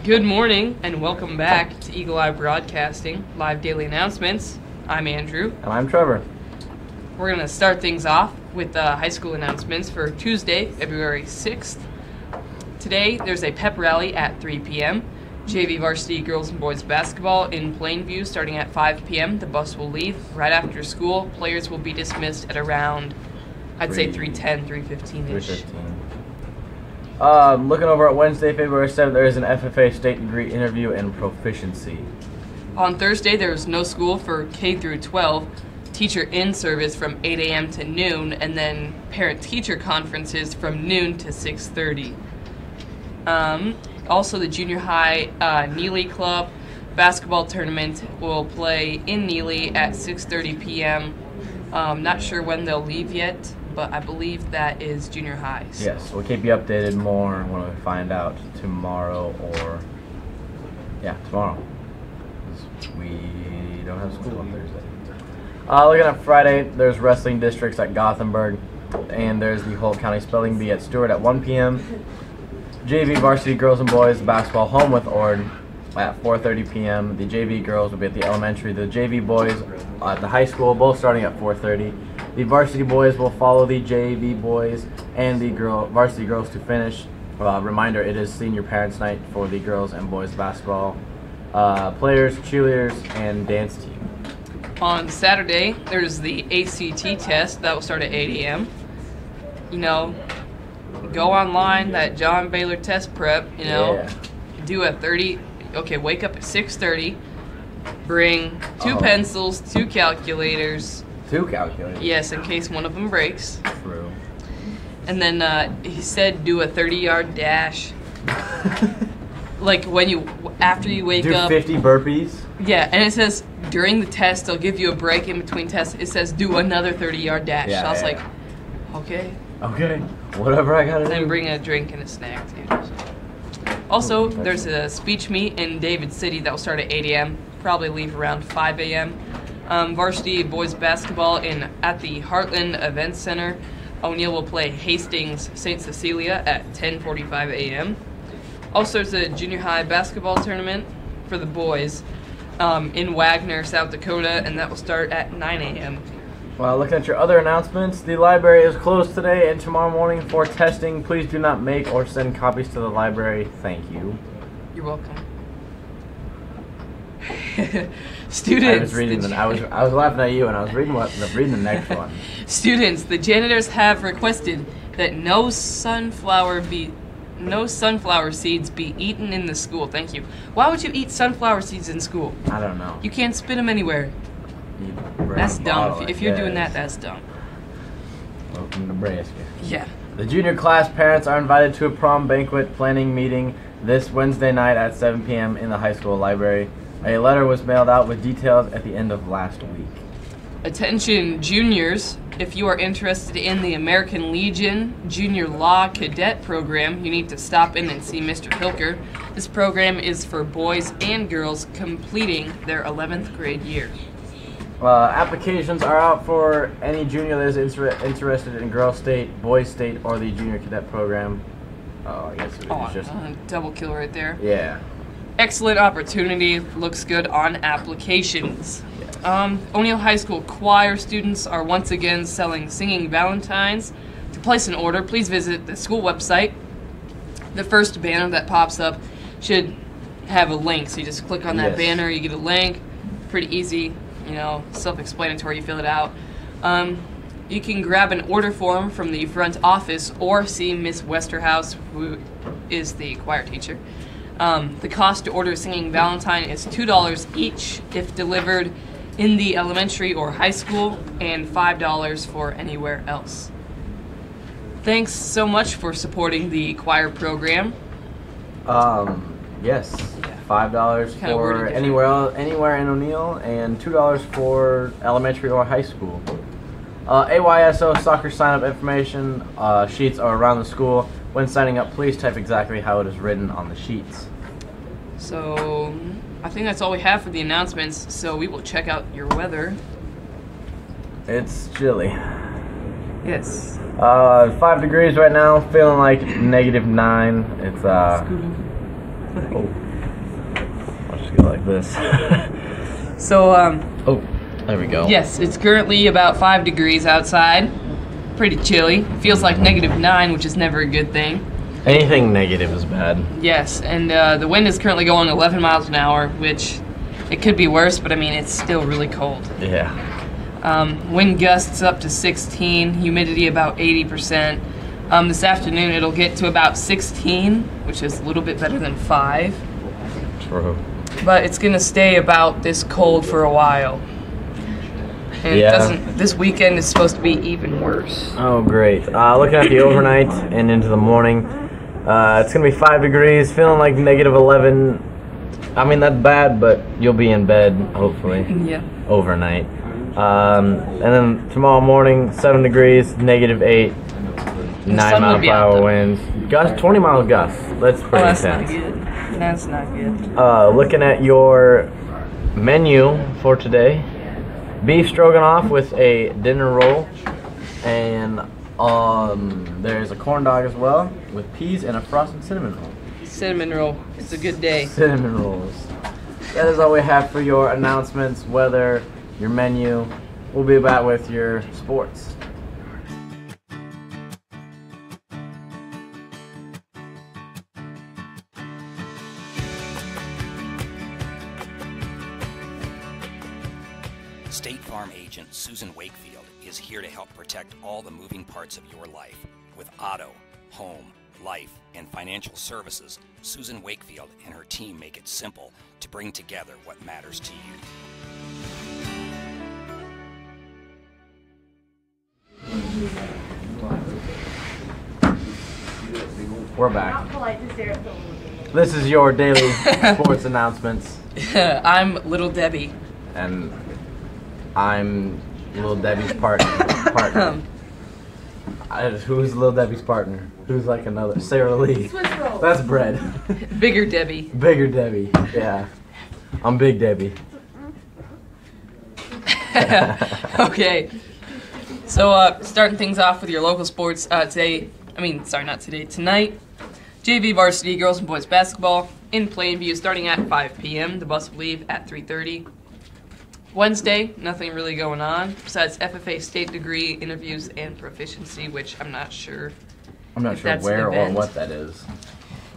Good morning and welcome back to Eagle Eye Broadcasting, live daily announcements. I'm Andrew. And I'm Trevor. We're going to start things off with high school announcements for Tuesday, February 6th. Today, there's a pep rally at 3 p.m. JV varsity girls and boys basketball in Plainview starting at 5 p.m. The bus will leave right after school. Players will be dismissed at around, I'd say 3:10, 3:15-ish. 3:15. Looking over at Wednesday, February 7th, there is an FFA state degree interview and proficiency. On Thursday, there is no school for K through 12. Teacher in-service from 8 a.m. to noon, and then parent-teacher conferences from noon to 6:30. Also, the junior high Neely Club basketball tournament will play in Neely at 6:30 p.m. Not sure when they'll leave yet, but I believe that is junior highs. Yes, we'll keep you updated more when we find out tomorrow tomorrow. We don't have school on Thursday. Looking at Friday, there's wrestling districts at Gothenburg, and there's the Holt County Spelling Bee at Stewart at 1 p.m. JV varsity girls and boys basketball home with Ord at 4:30 p.m. The JV girls will be at the elementary. The JV boys at the high school, both starting at 4:30. The varsity boys will follow the JV boys and the varsity girls to finish. Reminder, it is senior parents' night for the girls and boys basketball players, cheerleaders, and dance team. On Saturday, there's the ACT test that will start at 8 a.m. You know, go online, that John Baylor test prep, do a 30, wake up at 6:30, bring two pencils, two calculators. Two calculators? Yes, in case one of them breaks. True. And then he said do a 30-yard dash. Like after you wake up. Do 50 burpees? Yeah, and it says during the test, they'll give you a break in between tests. It says do another 30-yard dash. Yeah, so I was like, okay. Okay, whatever I gotta do. And bring a drink and a snack, too. Also, there's a speech meet in David City that will start at 8 a.m., probably leave around 5 a.m. Varsity boys basketball at the Heartland Events Center. O'Neill will play Hastings St. Cecilia at 10:45 a.m. Also, there's a junior high basketball tournament for the boys in Wagner, South Dakota, and that will start at 9 a.m. Well, looking at your other announcements, the library is closed today and tomorrow morning for testing. Please do not make or send copies to the library. Thank you. You're welcome. Students. I was reading I was laughing at you, and I was reading the next one. Students, the janitors have requested that no sunflower seeds be eaten in the school. Thank you. Why would you eat sunflower seeds in school? I don't know. You can't spit them anywhere. That's dumb. If you're doing that, that's dumb. Welcome to Nebraska. Yeah. The junior class parents are invited to a prom banquet planning meeting this Wednesday night at 7 p.m. in the high school library. A letter was mailed out with details at the end of last week. Attention juniors, if you are interested in the American Legion Junior Law Cadet Program, you need to stop in and see Mr. Hilker. This program is for boys and girls completing their 11th grade year. Applications are out for any junior that is interested in girls state, boys state, or the junior cadet program. Oh, I guess it's just double kill right there. Yeah. Excellent opportunity. Looks good on applications. Yes. O'Neill High School choir students are once again selling Singing Valentines. To place an order, please visit the school website. The first banner that pops up should have a link. So you just click on that banner, you get a link. Pretty easy, self-explanatory. You fill it out. You can grab an order form from the front office or see Miss Westerhouse, who is the choir teacher. The cost to order Singing Valentine is $2 each if delivered in the elementary or high school, and $5 for anywhere else. Thanks so much for supporting the choir program. Yes. $5 for anywhere in O'Neill, and $2 for elementary or high school. AYSO soccer sign-up information sheets are around the school. When signing up, please type exactly how it is written on the sheets. So, I think that's all we have for the announcements, so we will check out your weather. It's chilly. Yes. 5 degrees right now, feeling like -9. It's, go like this. So, oh, there we go. yes, it's currently about 5 degrees outside. Pretty chilly. Feels like -9, which is never a good thing. Anything negative is bad. Yes, and the wind is currently going 11 miles an hour, which it could be worse, but I mean, it's still really cold. Yeah. Wind gusts up to 16, humidity about 80%. This afternoon it'll get to about 16, which is a little bit better than 5. True. But it's gonna stay about this cold for a while. And Yeah. it doesn't. This weekend is supposed to be even worse. Oh, great. Looking at the overnight and into the morning, it's going to be 5 degrees, feeling like -11. I mean, that's bad, but you'll be in bed, hopefully, Yeah. overnight. And then tomorrow morning, 7 degrees, -8, The 9 sun will mile be per out, hour though. winds. 20 mile gusts. That's Oh, pretty that's not intense. good. That's not good. Looking at your menu for today, beef stroganoff with a dinner roll, and there's a corn dog as well with peas and a frosted cinnamon roll. Cinnamon roll. It's a good day. Cinnamon rolls. That is all we have for your announcements, weather, your menu. We'll be back with your sports. State Farm agent Susan Wakefield is here to help protect all the moving parts of your life. With auto, home, life, and financial services, Susan Wakefield and her team make it simple to bring together what matters to you. We're back. This is your daily sports announcements, I'm Little Debbie. and I'm Little Debbie's partner. Who's Little Debbie's partner? Who's like another? Sarah Lee. That's Bread. Bigger Debbie. Bigger Debbie. Yeah. I'm Big Debbie. Okay. So, starting things off with your local sports tonight, JV varsity girls and boys basketball in Plainview starting at 5 p.m. The bus will leave at 3:30. Wednesday, nothing really going on besides FFA state degree interviews and proficiency, which I'm not sure. I'm not If sure that's an where or event. what that is.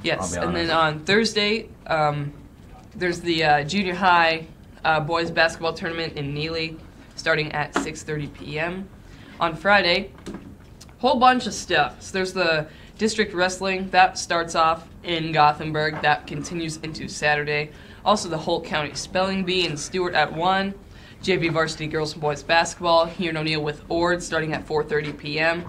Yes, I'll be and then honest. on Thursday, there's the junior high boys basketball tournament in Neely starting at 6:30 p.m. On Friday, whole bunch of stuff. So there's the district wrestling that starts off in Gothenburg. That continues into Saturday. Also the Holt County Spelling Bee in Stewart at 1. JV varsity girls and boys basketball here in O'Neill with Ord starting at 4:30 p.m.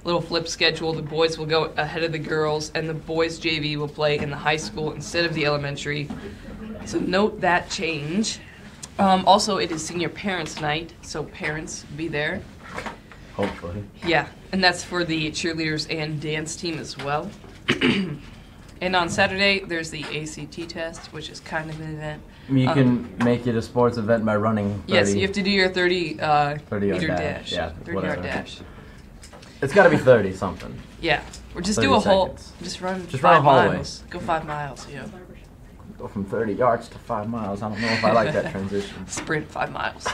Little flip schedule. The boys will go ahead of the girls, and the boys JV will play in the high school instead of the elementary. So note that change. Also, it is senior parents' night, so parents be there. Hopefully. Yeah, and that's for the cheerleaders and dance team as well. And on Saturday, there's the ACT test, which is kind of an event. You can make it a sports event by running 30. Yes, you have to do your 30 meter dash. Yeah, 30 whatever. yard dash. It's got to be 30 something. Yeah, or just 30 do a whole, seconds. just run Just 5 run a hallway. miles. Go 5 miles, yeah. Go from 30 yards to 5 miles. I don't know if I like that transition. Sprint 5 miles.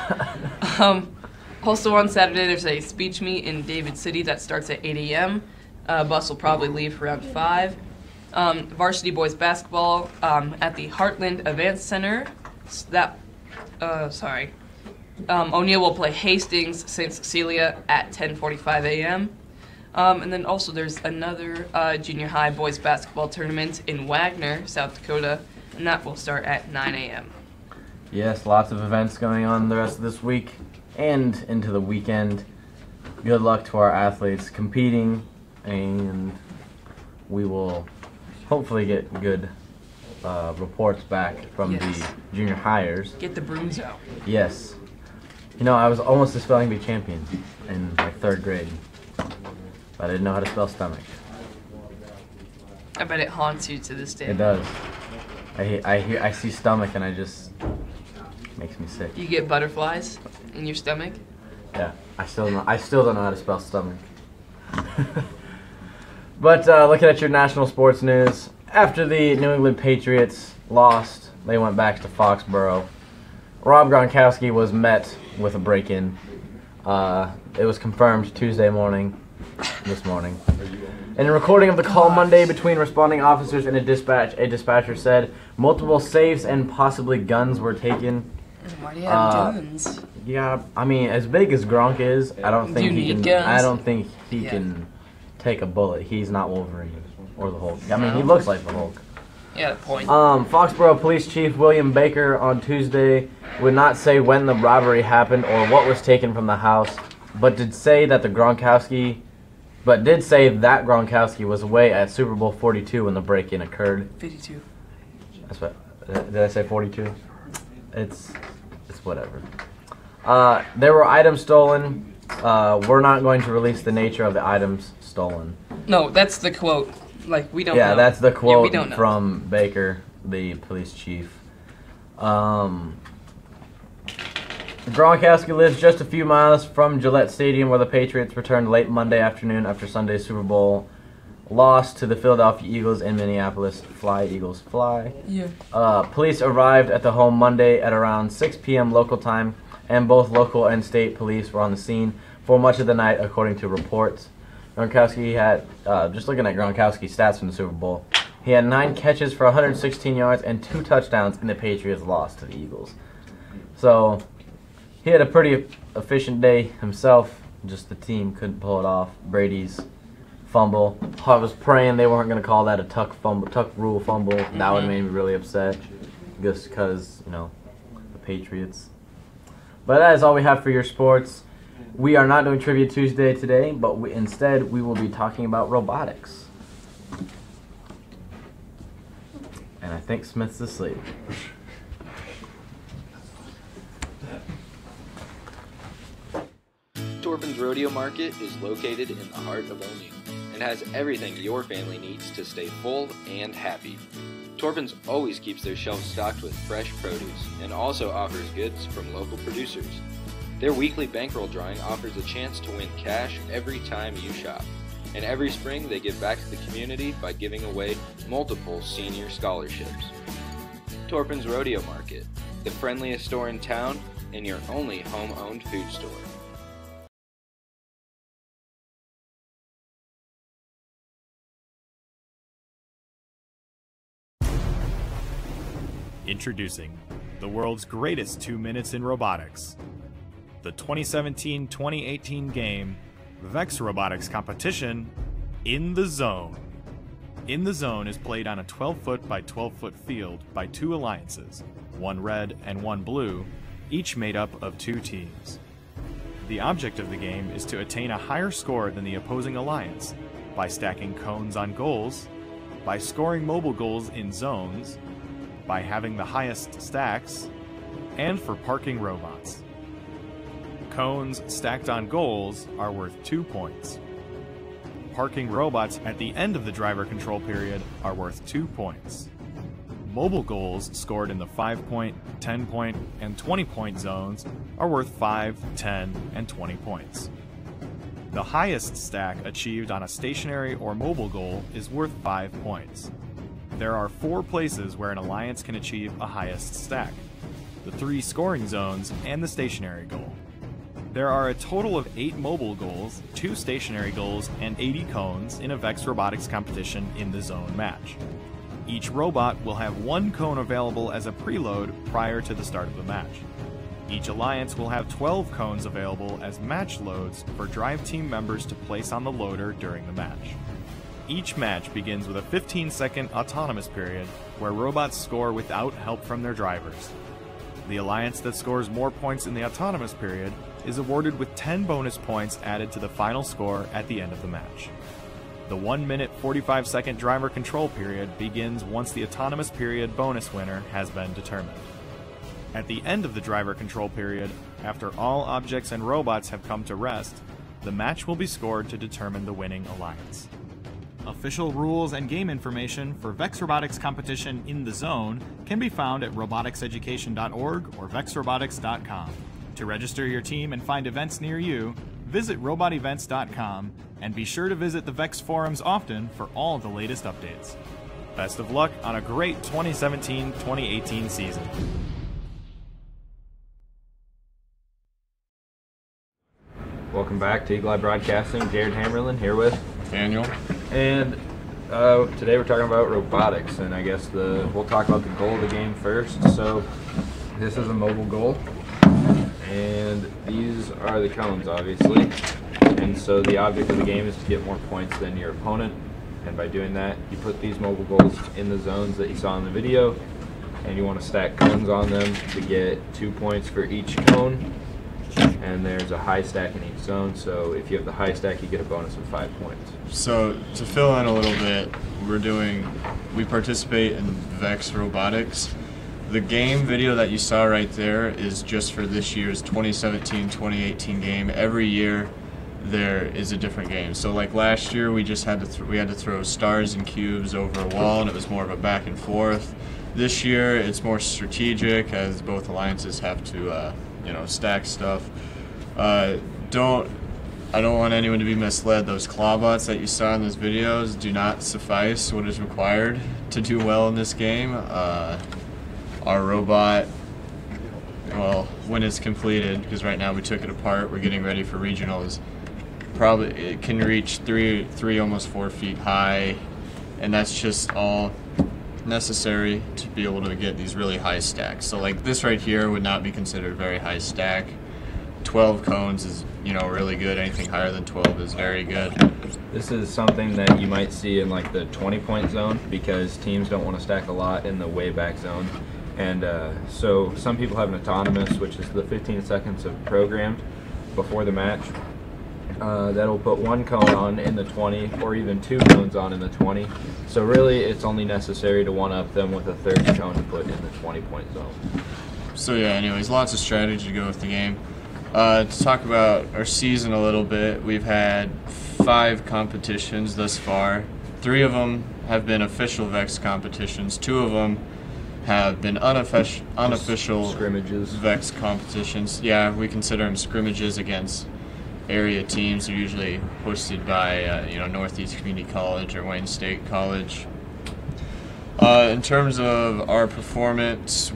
Also on Saturday, there's a speech meet in David City that starts at 8 a.m. Bus will probably leave around 5. Varsity boys basketball at the Heartland Events Center. O'Neill will play Hastings St. Cecilia at 10:45 a.m. And then also there's another junior high boys basketball tournament in Wagner, South Dakota, and that will start at 9 a.m. Yes, lots of events going on the rest of this week and into the weekend. Good luck to our athletes competing, and we will hopefully get good reports back from Yes. the junior hires. Get the brooms out. Yes. You know, I was almost a spelling bee champion in like 3rd grade, but I didn't know how to spell stomach. I bet it haunts you to this day. It does. I see stomach and I just makes me sick. You get butterflies in your stomach. Yeah, I still don't know how to spell stomach. But looking at your national sports news, after the New England Patriots lost they went back to Foxborough. Rob Gronkowski was met with a break-in. It was confirmed Tuesday morning, this morning. In a recording of the call Monday between responding officers and a dispatcher said multiple safes and possibly guns were taken. Why do you have guns? Yeah, I mean, as big as Gronk is, I don't think he can. Guns? I don't think he can take a bullet. He's not Wolverine or the Hulk. I mean, he looks like the Hulk. Yeah, point. Foxborough Police Chief William Baker on Tuesday would not say when the robbery happened or what was taken from the house, but did say that Gronkowski was away at Super Bowl 42 when the break-in occurred. 52. That's what. Did I say 42? It's whatever. There were items stolen. We're not going to release the nature of the items stolen. No, that's the quote. Like, we don't know. Yeah, that's the quote from Baker, the police chief. Gronkowski lives just a few miles from Gillette Stadium, where the Patriots returned late Monday afternoon after Sunday's Super Bowl loss to the Philadelphia Eagles in Minneapolis. Fly, Eagles, fly. Yeah. Police arrived at the home Monday at around 6 p.m. local time, and both local and state police were on the scene for much of the night, according to reports. Gronkowski had, just looking at Gronkowski's stats from the Super Bowl, he had 9 catches for 116 yards and 2 touchdowns in the Patriots' loss to the Eagles. So, he had a pretty efficient day himself, just the team couldn't pull it off. Brady's fumble. I was praying they weren't going to call that a tuck rule fumble. That would have made me really upset, just because, you know, the Patriots. But that is all we have for your sports. We are not doing Trivia Tuesday today, but instead we will be talking about robotics. And I think Smith's asleep. Torpin's Rodeo Market is located in the heart of O'Neill and has everything your family needs to stay full and happy. Torpin's always keeps their shelves stocked with fresh produce and also offers goods from local producers. Their weekly bankroll drawing offers a chance to win cash every time you shop. And every spring they give back to the community by giving away multiple senior scholarships. Torpin's Rodeo Market, the friendliest store in town and your only home-owned food store. Introducing the world's greatest 2 minutes in robotics. The 2017-2018 game, VEX Robotics competition, In the Zone. In the Zone is played on a 12-foot by 12-foot field by 2 alliances, one red and one blue, each made up of 2 teams. The object of the game is to attain a higher score than the opposing alliance by stacking cones on goals, by scoring mobile goals in zones, by having the highest stacks, and for parking robots. Cones stacked on goals are worth 2 points. Parking robots at the end of the driver control period are worth 2 points. Mobile goals scored in the 5-point, 10-point, and 20-point zones are worth 5, 10, and 20 points. The highest stack achieved on a stationary or mobile goal is worth 5 points. There are 4 places where an alliance can achieve a highest stack: the 3 scoring zones and the stationary goal. There are a total of 8 mobile goals, 2 stationary goals, and 80 cones in a VEX Robotics competition in the zone match. Each robot will have 1 cone available as a preload prior to the start of the match. Each alliance will have 12 cones available as match loads for drive team members to place on the loader during the match. Each match begins with a 15-second autonomous period where robots score without help from their drivers. The alliance that scores more points in the autonomous period is awarded with 10 bonus points added to the final score at the end of the match. The 1-minute 45-second driver control period begins once the autonomous period bonus winner has been determined. At the end of the driver control period, after all objects and robots have come to rest, the match will be scored to determine the winning alliance. Official rules and game information for VEX Robotics competition In the Zone can be found at roboticseducation.org or vexrobotics.com. To register your team and find events near you, visit robotevents.com and be sure to visit the VEX forums often for all the latest updates. Best of luck on a great 2017-2018 season. Welcome back to Eagle Eye Broadcasting. Jared Hammerlin here with Daniel. And today we're talking about robotics, and I guess we'll talk about the goal of the game first. So this is a mobile goal, and these are the cones, obviously. And so the object of the game is to get more points than your opponent, and by doing that, you put these mobile goals in the zones that you saw in the video, and you want to stack cones on them to get 2 points for each cone. And there's a high stack in each zone, so if you have the high stack, you get a bonus of 5 points. So to fill in a little bit, we participate in VEX Robotics. The game video that you saw right there is just for this year's 2017-2018 game. Every year there is a different game. So like last year, we just had to throw stars and cubes over a wall, and it was more of a back and forth. This year it's more strategic, as both alliances have to stack stuff. I don't want anyone to be misled. Those clawbots that you saw in those videos do not suffice what is required to do well in this game. Our robot, well, when it's completed, because right now we took it apart, we're getting ready for regionals, it can reach three almost 4 feet high, and that's just all necessary to be able to get these really high stacks. So like this right here would not be considered very high stack. 12 cones is really good. Anything higher than 12 is very good. This is something that you might see in like the 20-point zone, because teams don't want to stack a lot in the way back zone. And so some people have an autonomous, which is the 15 seconds of programmed before the match. That'll put 1 cone on in the 20, or even 2 cones on in the 20. So really, it's only necessary to one-up them with a 3rd cone to put in the 20-point zone. So yeah, anyways, lots of strategy to go with the game. To talk about our season a little bit, we've had 5 competitions thus far. 3 of them have been official VEX competitions. 2 of them have been unofficial scrimmages. VEX competitions. Yeah, we consider them scrimmages against area teams. They're usually hosted by Northeast Community College or Wayne State College. In terms of our performance,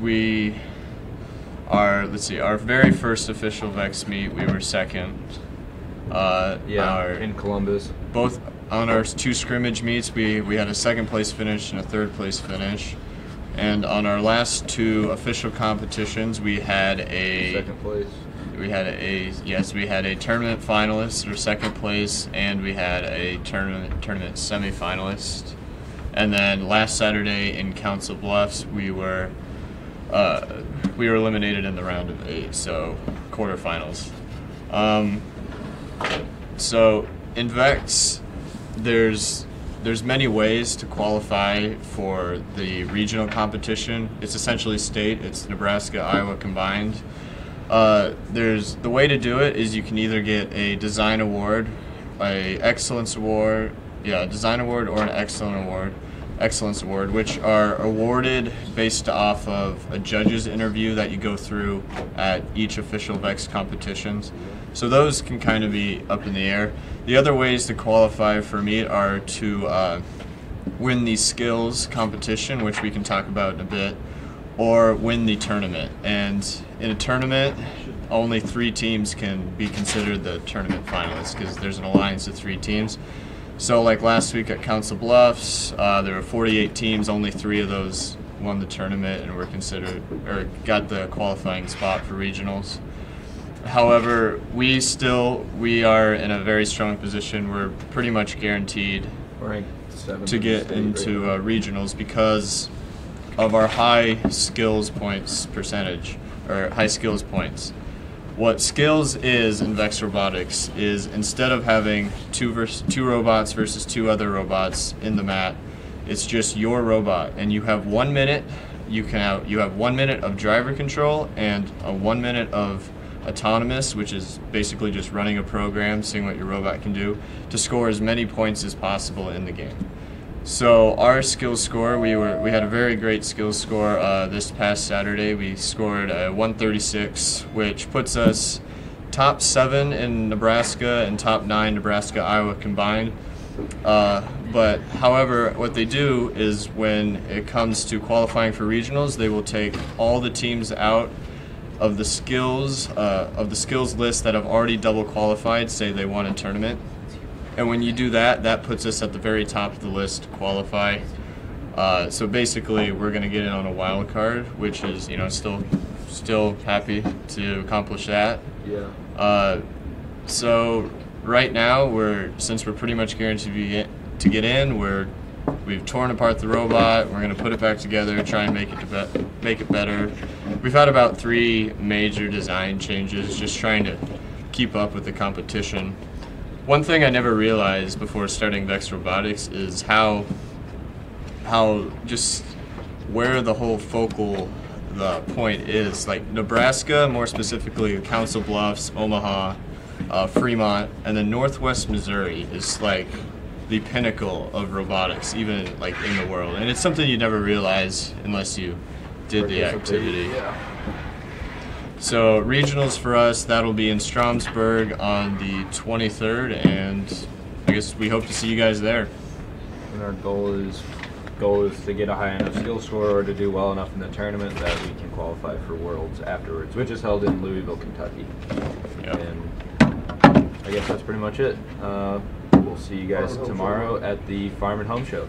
our very first official VEX meet, we were 2nd. In Columbus. Both on our 2 scrimmage meets, we had a 2nd place finish and a 3rd place finish. And on our last 2 official competitions, we had a 2nd place. We had a tournament finalist or 2nd place, and we had a tournament semifinalist. And then last Saturday in Council Bluffs, we were eliminated in the round of 8, so quarterfinals. So in VEX, there's many ways to qualify for the regional competition. It's essentially state. It's Nebraska, Iowa combined. The way to do it is you can either get a design award, a excellence award, design award, or an excellence award, which are awarded based off of a judge's interview that you go through at each official VEX competitions. So those can kind of be up in the air. The other ways to qualify for meet are to win the skills competition, which we can talk about in a bit, or win the tournament. And in a tournament, only 3 teams can be considered the tournament finalists, because there's an alliance of 3 teams. So like last week at Council Bluffs, there were 48 teams, only 3 of those won the tournament and were considered, or got the qualifying spot for regionals. However, we are in a very strong position. We're pretty much guaranteed to get into regionals because of our high skills points percentage, or high skills points. What skills is in VEX Robotics is, instead of having 2 robots versus 2 other robots in the mat, it's just your robot, and you have 1 minute. You have 1 minute of driver control and a 1 minute of autonomous, which is basically just running a program, seeing what your robot can do, to score as many points as possible in the game. So our skills score, we had a very great skills score this past Saturday. We scored a 136, which puts us top 7 in Nebraska and top 9 Nebraska, Iowa combined. But however, what they do is when it comes to qualifying for regionals, they will take all the teams out of the skills list that have already double qualified, say they won a tournament. And when you do that, that puts us at the very top of the list to qualify. So basically, we're going to get in on a wild card, which is, still happy to accomplish that. Yeah. So right now, since we're pretty much guaranteed to get in, we've torn apart the robot. We're going to put it back together, try and make it better. We've had about 3 major design changes, just trying to keep up with the competition. One thing I never realized before starting VEX Robotics is how just where the whole the point is. Like Nebraska, more specifically Council Bluffs, Omaha, Fremont, and then Northwest Missouri is like the pinnacle of robotics, even like in the world. And it's something you never realize unless you did the activity. Yeah. So regionals for us, that'll be in Stromsburg on the 23rd, and I guess we hope to see you guys there. And our goal is to get a high enough skill score or to do well enough in the tournament that we can qualify for Worlds afterwards, which is held in Louisville, Kentucky. Yep. And I guess that's pretty much it. We'll see you guys tomorrow at the Farm and Home Show.